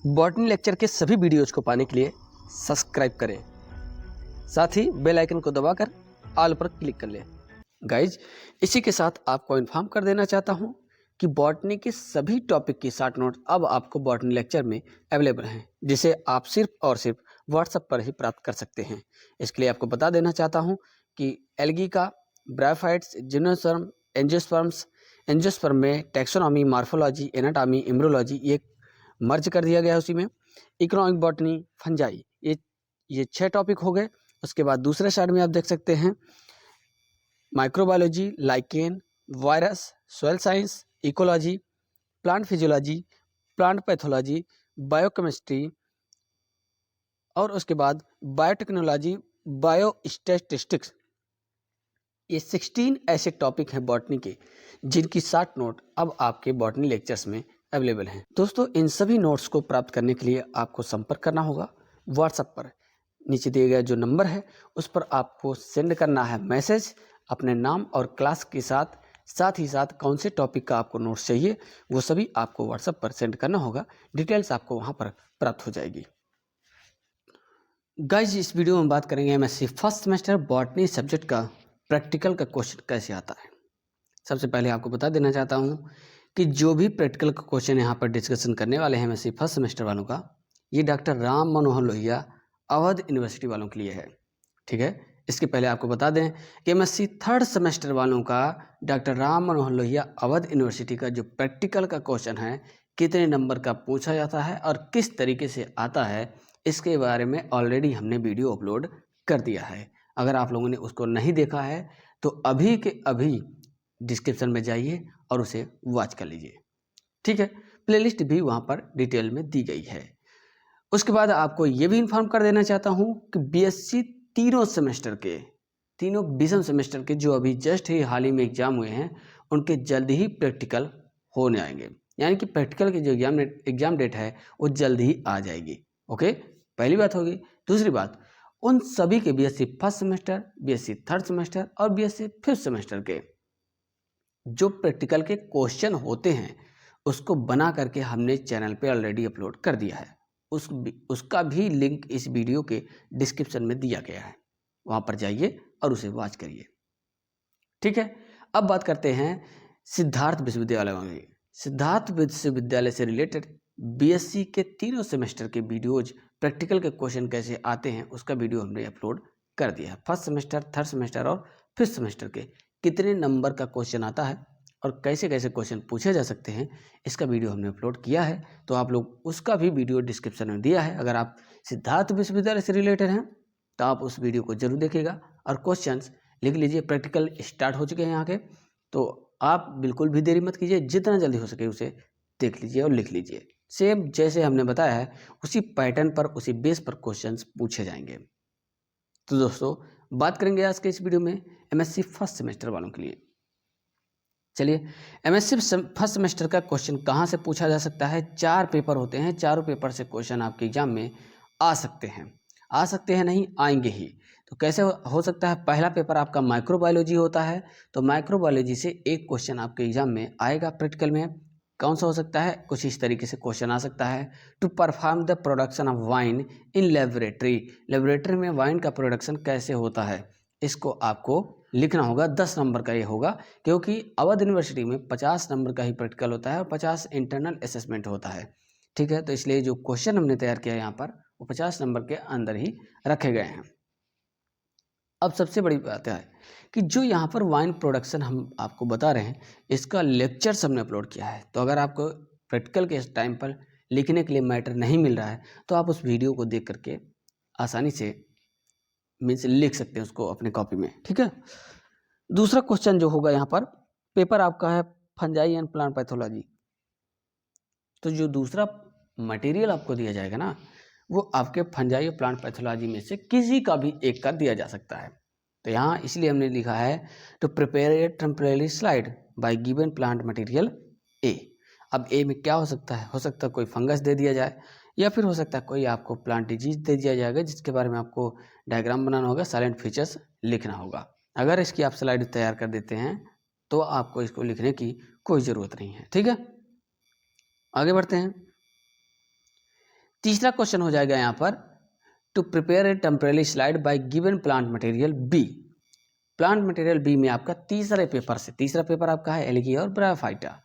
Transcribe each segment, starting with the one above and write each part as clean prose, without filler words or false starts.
Botany lecture के सभी videos को पाने के लिए सब्सक्राइब करें, साथ ही बेल आइकन को दबाकर ऑल पर क्लिक कर लें। गाइज, इसी के साथ आपको इन्फॉर्म कर देना चाहता हूं कि बॉटनी के सभी टॉपिक की शॉर्ट नोट अब आपको बॉटनी लेक्चर में अवेलेबल हैं, जिसे आप सिर्फ और सिर्फ व्हाट्सएप पर ही प्राप्त कर सकते हैं। इसके लिए आपको बता देना चाहता हूं कि एल्गी का, ब्रायोफाइट्स, जिम्नोस्पर्म, एंजियोस्पर्म्स, एंजियोस्पर्म में टैक्सोनॉमी, मॉर्फोलॉजी, एनाटॉमी, इम्ब्रोलॉजी ये मर्ज कर दिया गया है उसी में। इकोनॉमिक बॉटनी, फंजाई, ये 6 टॉपिक हो गए। उसके बाद दूसरे साइड में आप देख सकते हैं microbiology, lichen, virus, soil science, ecology, plant physiology, plant pathology, biochemistry और उसके बाद बायोटेक्नोलॉजी, बायोस्टैटिस्टिक्स। ये 16 ऐसे टॉपिक हैं बॉटनी के जिनकी शॉर्ट नोट अब आपके बॉटनी लेक्चर्स में अवेलेबल हैं। दोस्तों, इन सभी नोट्स को प्राप्त करने के लिए आपको संपर्क करना होगा व्हाट्सएप पर। नीचे दिए गया जो नंबर है उस पर आपको सेंड करना है मैसेज अपने नाम और क्लास के साथ ही साथ कौन से टॉपिक का आपको नोट्स चाहिए वो सभी आपको व्हाट्सएप पर सेंड करना होगा। डिटेल्स आपको वहाँ पर प्राप्त हो जाएगी। गाइज, इस वीडियो में बात करेंगे MSc first semester botany subject का प्रैक्टिकल का क्वेश्चन कैसे आता है। सबसे पहले आपको बता देना चाहता हूँ कि जो भी प्रैक्टिकल का क्वेश्चन यहाँ पर डिस्कशन करने वाले हैं एमएससी फर्स्ट सेमेस्टर वालों का, ये डॉक्टर राम मनोहर लोहिया अवध यूनिवर्सिटी वालों के लिए है। ठीक है, इसके पहले आपको बता दें कि एमएससी थर्ड सेमेस्टर वालों का डॉक्टर राम मनोहर लोहिया अवध यूनिवर्सिटी का जो प्रैक्टिकल का क्वेश्चन है कितने नंबर का पूछा जाता है और किस तरीके से आता है, इसके बारे में ऑलरेडी हमने वीडियो अपलोड कर दिया है। अगर आप लोगों ने उसको नहीं देखा है तो अभी के अभी डिस्क्रिप्शन में जाइए और उसे वॉच कर लीजिए। ठीक है, प्लेलिस्ट भी वहाँ पर डिटेल में दी गई है। उसके बाद आपको ये भी इन्फॉर्म कर देना चाहता हूँ कि बीएससी तीनों विषम सेमेस्टर के जो अभी जस्ट ही हाल ही में एग्जाम हुए हैं उनके जल्द ही प्रैक्टिकल होने आएंगे, यानी कि प्रैक्टिकल की जो एग्जाम डेट है वो जल्द ही आ जाएगी। ओके, पहली बात होगी। दूसरी बात, उन सभी के BSc first semester, BSc third semester और बीएससी फिफ्थ सेमेस्टर के जो प्रैक्टिकल के क्वेश्चन होते हैं उसको बना करके हमने चैनल पे ऑलरेडी अपलोड कर दिया है। उसका भी लिंक इस वीडियो के डिस्क्रिप्शन में दिया गया है, वहाँ पर जाइए और उसे वॉच करिए। ठीक है, अब बात करते हैं सिद्धार्थ विश्वविद्यालय में। सिद्धार्थ विश्वविद्यालय से रिलेटेड बीएससी के तीनों सेमेस्टर के वीडियोज प्रैक्टिकल के क्वेश्चन कैसे आते हैं उसका वीडियो हमने अपलोड कर दिया है। फर्स्ट सेमेस्टर, थर्ड सेमेस्टर और फिफ्थ सेमेस्टर के कितने नंबर का क्वेश्चन आता है और कैसे कैसे क्वेश्चन पूछे जा सकते हैं इसका वीडियो हमने अपलोड किया है, तो आप लोग उसका भी वीडियो डिस्क्रिप्शन में दिया है। अगर आप सिद्धार्थ विश्वविद्यालय से रिलेटेड हैं तो आप उस वीडियो को जरूर देखिएगा और क्वेश्चंस लिख लीजिए। प्रैक्टिकल स्टार्ट हो चुके हैं यहाँ के, तो आप बिल्कुल भी देरी मत कीजिए, जितना जल्दी हो सके उसे देख लीजिए और लिख लीजिए। सेम जैसे हमने बताया है उसी पैटर्न पर, उसी बेस पर क्वेश्चंस पूछे जाएंगे। तो दोस्तों, बात करेंगे आज के इस वीडियो में एमएससी फर्स्ट सेमेस्टर वालों के लिए। चलिए, एमएससी फर्स्ट सेमेस्टर का क्वेश्चन कहाँ से पूछा जा सकता है। 4 पेपर होते हैं, चारों पेपर से क्वेश्चन आपके एग्जाम में आ सकते हैं नहीं, आएंगे ही। तो कैसे हो सकता है। पहला पेपर आपका माइक्रोबायोलॉजी होता है, तो माइक्रोबायोलॉजी से एक क्वेश्चन आपके एग्जाम में आएगा प्रैक्टिकल में। कौन सा हो सकता है, कुछ इस तरीके से क्वेश्चन आ सकता है। To perform the production of wine in laboratory में वाइन का प्रोडक्शन कैसे होता है, इसको आपको लिखना होगा। 10 नंबर का ये होगा, क्योंकि अवध यूनिवर्सिटी में 50 नंबर का ही प्रैक्टिकल होता है और 50 इंटरनल असेसमेंट होता है। ठीक है, तो इसलिए जो क्वेश्चन हमने तैयार किया यहाँ पर वो 50 नंबर के अंदर ही रखे गए हैं। अब सबसे बड़ी बात है कि जो यहाँ पर वाइन प्रोडक्शन हम आपको बता रहे हैं इसका लेक्चर्स हमने अपलोड किया है। तो अगर आपको प्रैक्टिकल के टाइम पर लिखने के लिए मैटर नहीं मिल रहा है तो आप उस वीडियो को देख करके आसानी से मीन्स लिख सकते हैं उसको अपने कॉपी में। ठीक है, दूसरा क्वेश्चन जो होगा यहाँ पर, पेपर आपका है फंजाई एंड प्लांट पैथोलॉजी। तो जो दूसरा मटेरियल आपको दिया जाएगा ना वो आपके फंजाई और प्लांट पैथोलॉजी में से किसी का भी एक का दिया जा सकता है। तो यहाँ इसलिए हमने लिखा है to prepare a temporary slide by given plant material A. अब ए में क्या हो सकता है, कोई फंगस दे दिया जाए या फिर हो सकता है कोई आपको प्लांट डिजीज दे दिया जाएगा जिसके बारे में आपको डायग्राम बनाना होगा, साइलेंट फीचर्स लिखना होगा। अगर इसकी आप स्लाइड तैयार कर देते हैं तो आपको इसको लिखने की कोई ज़रूरत नहीं है। ठीक है, आगे बढ़ते हैं। तीसरा क्वेश्चन हो जाएगा यहाँ पर, to prepare a temporary slide by given plant material B. Plant material B में आपका तीसरा पेपर आपका है एल्गी और ब्रायोफाइटा।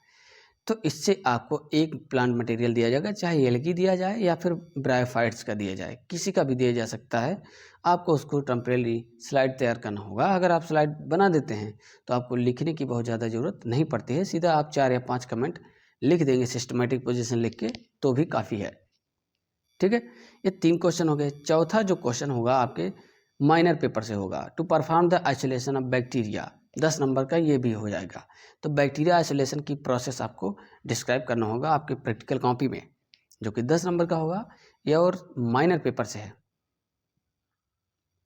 तो इससे आपको एक प्लांट मटेरियल दिया जाएगा, चाहे एल्गी दिया जाए या फिर ब्रायोफाइट्स का दिया जाए, किसी का भी दिया जा सकता है। आपको उसको टेम्परेरी स्लाइड तैयार करना होगा। अगर आप स्लाइड बना देते हैं तो आपको लिखने की बहुत ज़्यादा ज़रूरत नहीं पड़ती है, सीधा आप 4 या 5 कमेंट लिख देंगे सिस्टमेटिक पोजीशन लिख के तो भी काफ़ी है। ठीक है, ये 3 क्वेश्चन हो गए। चौथा जो क्वेश्चन होगा आपके माइनर पेपर से होगा, to perform the isolation of bacteria, 10 number का ये भी हो जाएगा। तो बैक्टीरिया आइसोलेशन की प्रोसेस आपको डिस्क्राइब करना होगा आपके प्रैक्टिकल कॉपी में, जो कि 10 नंबर का होगा, ये और माइनर पेपर से है।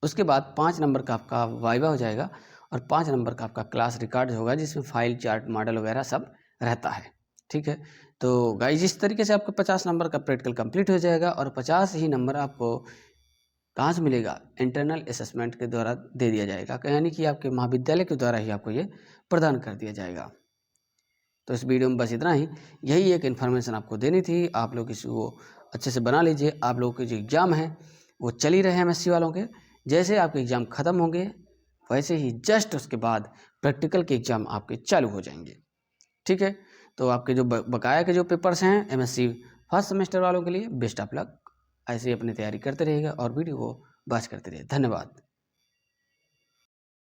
उसके बाद 5 नंबर का आपका वाइवा हो जाएगा और 5 नंबर का आपका क्लास रिकॉर्ड होगा, जिसमें फाइल, चार्ट, मॉडल वगैरह सब रहता है। ठीक है, तो गाइस इस तरीके से आपका 50 नंबर का प्रैक्टिकल कंप्लीट हो जाएगा और 50 ही नंबर आपको कहाँ से मिलेगा, इंटरनल असेसमेंट के द्वारा दे दिया जाएगा, यानी कि आपके महाविद्यालय के द्वारा ही आपको ये प्रदान कर दिया जाएगा। तो इस वीडियो में बस इतना ही, यही एक इन्फॉर्मेशन आपको देनी थी। आप लोग इसको अच्छे से बना लीजिए। आप लोगों के जो एग्ज़ाम हैं वो चल ही रहे हैं MSc वालों के, जैसे आपके एग्ज़ाम ख़त्म होंगे वैसे ही जस्ट उसके बाद प्रैक्टिकल के एग्ज़ाम आपके चालू हो जाएंगे। ठीक है, तो आपके जो बकाया के जो पेपर्स हैं MSc फर्स्ट सेमेस्टर वालों के लिए बेस्ट ऑफ लक। ऐसे ही अपनी तैयारी करते रहिएगा और वीडियो को वॉच करते रहिए। धन्यवाद।